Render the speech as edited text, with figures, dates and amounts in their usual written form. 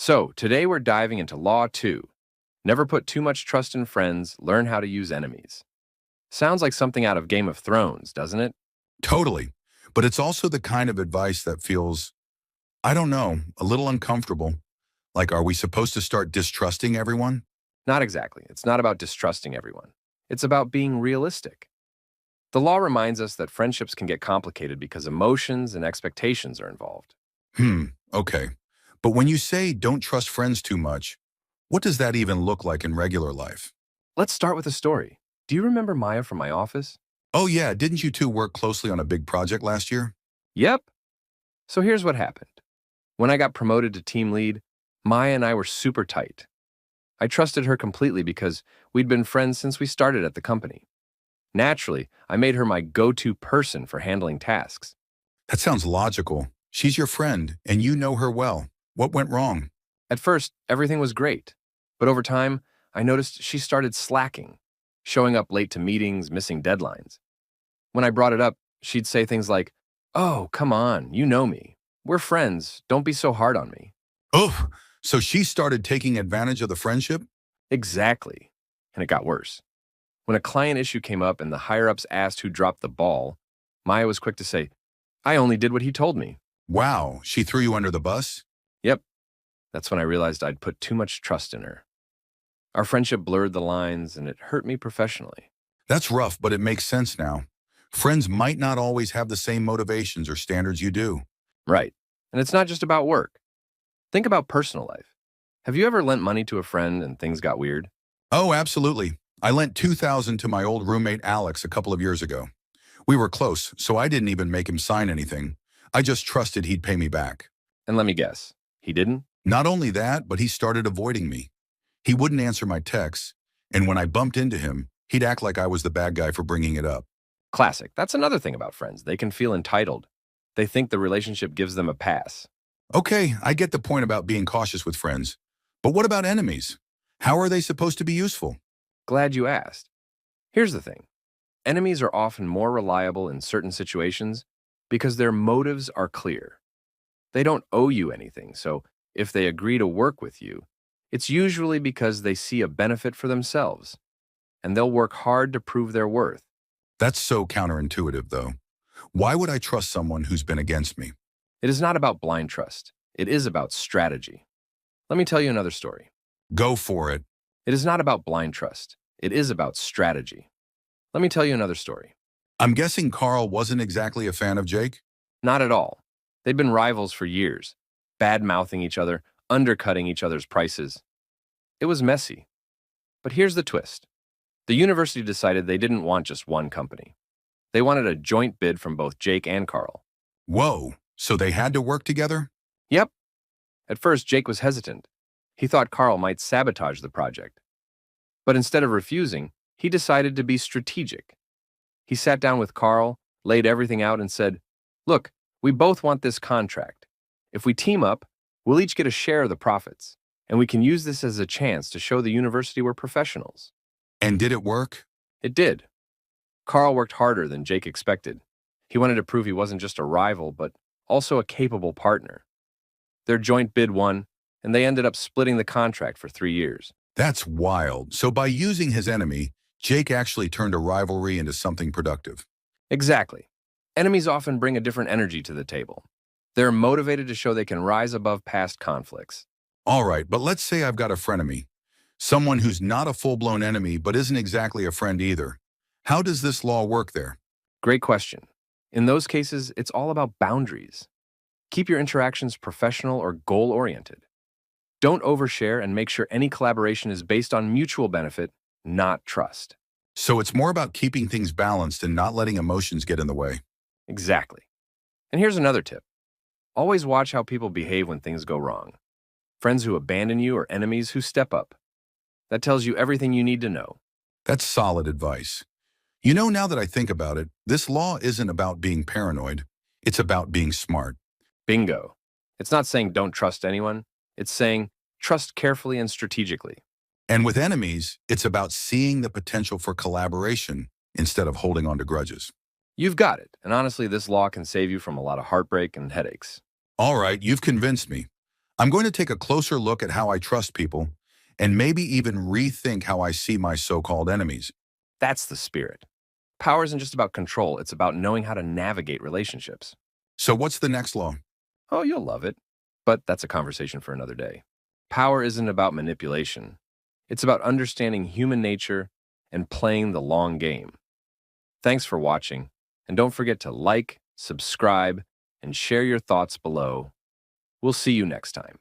So, today we're diving into Law 2. Never put too much trust in friends, learn how to use enemies. Sounds like something out of Game of Thrones, doesn't it? Totally. But it's also the kind of advice that feels, I don't know, a little uncomfortable. Like, are we supposed to start distrusting everyone? Not exactly. It's not about distrusting everyone. It's about being realistic. The law reminds us that friendships can get complicated because emotions and expectations are involved. Okay. But when you say don't trust friends too much, what does that even look like in regular life? Let's start with a story. Do you remember Maya from my office? Oh yeah, didn't you two work closely on a big project last year? Yep. So here's what happened. When I got promoted to team lead, Maya and I were super tight. I trusted her completely because we'd been friends since we started at the company. Naturally, I made her my go-to person for handling tasks. That sounds logical. She's your friend, and you know her well. What went wrong? At first, everything was great, but over time, I noticed she started slacking, showing up late to meetings, missing deadlines. When I brought it up, she'd say things like, "Oh, come on, you know me. We're friends, don't be so hard on me." Oh, so she started taking advantage of the friendship? Exactly. And it got worse. When a client issue came up and the higher-ups asked who dropped the ball, Maya was quick to say, "I only did what he told me." Wow, she threw you under the bus? Yep, that's when I realized I'd put too much trust in her. Our friendship blurred the lines, and it hurt me professionally. That's rough, but it makes sense now. Friends might not always have the same motivations or standards you do. Right. And it's not just about work. Think about personal life. Have you ever lent money to a friend and things got weird? Oh, absolutely. I lent 2,000 to my old roommate Alex a couple of years ago. We were close, so I didn't even make him sign anything. I just trusted he'd pay me back. And let me guess, he didn't? Not only that, but he started avoiding me. He wouldn't answer my texts, and when I bumped into him, he'd act like I was the bad guy for bringing it up. Classic. That's another thing about friends. They can feel entitled. They think the relationship gives them a pass. Okay, I get the point about being cautious with friends. But what about enemies? How are they supposed to be useful? Glad you asked. Here's the thing. Enemies are often more reliable in certain situations because their motives are clear. They don't owe you anything, so if they agree to work with you, it's usually because they see a benefit for themselves, and they'll work hard to prove their worth. That's so counterintuitive, though. Why would I trust someone who's been against me? It is not about blind trust. It is about strategy. Let me tell you another story. Go for it. It is not about blind trust. It is about strategy. Let me tell you another story. I'm guessing Carl wasn't exactly a fan of Jake? Not at all. They'd been rivals for years, bad-mouthing each other, undercutting each other's prices. It was messy. But here's the twist. The university decided they didn't want just one company. They wanted a joint bid from both Jake and Carl. Whoa, so they had to work together? Yep. At first, Jake was hesitant. He thought Carl might sabotage the project. But instead of refusing, he decided to be strategic. He sat down with Carl, laid everything out, and said, "Look, we both want this contract. If we team up, we'll each get a share of the profits, and we can use this as a chance to show the university we're professionals." And did it work? It did. Carl worked harder than Jake expected. He wanted to prove he wasn't just a rival, but also a capable partner. Their joint bid won, and they ended up splitting the contract for 3 years. That's wild. So by using his enemy, Jake actually turned a rivalry into something productive. Exactly. Enemies often bring a different energy to the table. They're motivated to show they can rise above past conflicts. All right, but let's say I've got a frenemy. Someone who's not a full-blown enemy, but isn't exactly a friend either. How does this law work there? Great question. In those cases, it's all about boundaries. Keep your interactions professional or goal-oriented. Don't overshare and make sure any collaboration is based on mutual benefit, not trust. So it's more about keeping things balanced and not letting emotions get in the way. Exactly. And here's another tip. Always watch how people behave when things go wrong. Friends who abandon you or enemies who step up. That tells you everything you need to know. That's solid advice. You know, now that I think about it, this law isn't about being paranoid. It's about being smart. Bingo. It's not saying don't trust anyone. It's saying trust carefully and strategically. And with enemies, it's about seeing the potential for collaboration instead of holding on to grudges. You've got it. And honestly, this law can save you from a lot of heartbreak and headaches. All right, you've convinced me. I'm going to take a closer look at how I trust people and maybe even rethink how I see my so-called enemies. That's the spirit. Power isn't just about control, it's about knowing how to navigate relationships. So what's the next law? Oh, you'll love it. But that's a conversation for another day. Power isn't about manipulation. It's about understanding human nature and playing the long game. Thanks for watching, and don't forget to like, subscribe, and share your thoughts below. We'll see you next time.